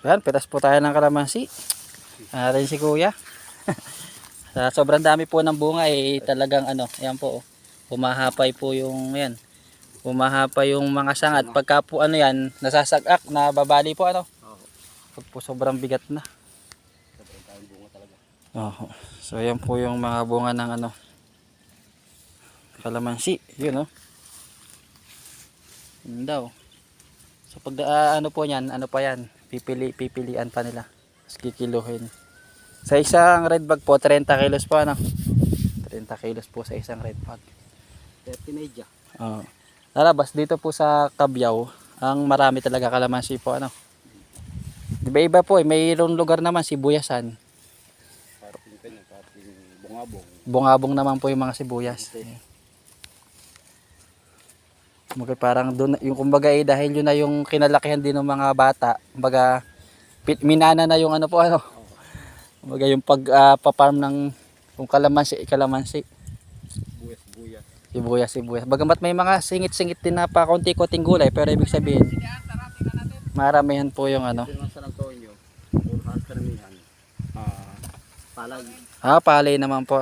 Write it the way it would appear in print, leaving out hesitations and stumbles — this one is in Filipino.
Ayan, pitas po tayo ng kalamansi. Rin si kuya. Sa sobrang dami po ng bunga talagang ayan po. Humahapay po yung yan. Humahapay yung mga sanga at pagka po yan, nasasagak, nababali po Pag po sobrang bigat na. Sobrang daming bunga talaga. So ayan po yung mga bunga ng kalamansi. Yun Yun daw. So pag po niyan, pa yan, pipilian pa nila. Tapos kikiluhin. Sa isang red bag po, 30 kilos po 30 kilos po sa isang red bag. 30 media. Lalabas dito po sa Cabuyao, ang marami talaga kalamansi po Iba-iba po mayroong lugar naman sibuyasan. Parting bungabong. Bungabong naman po yung mga sibuyas. Parang doon yung kumbaga dahil yun na yung kinalakihan din ng mga bata, kumbaga minana na yung kumbaga yung pagpa-farm ng kung kalamansi. Sibuyas. Bagamat may mga singit-singit din na pa konti-konting gulay, pero ibig sabihin maramihan po yung Ito naman sa Antonio, puro karamihan. Palay. Palay naman po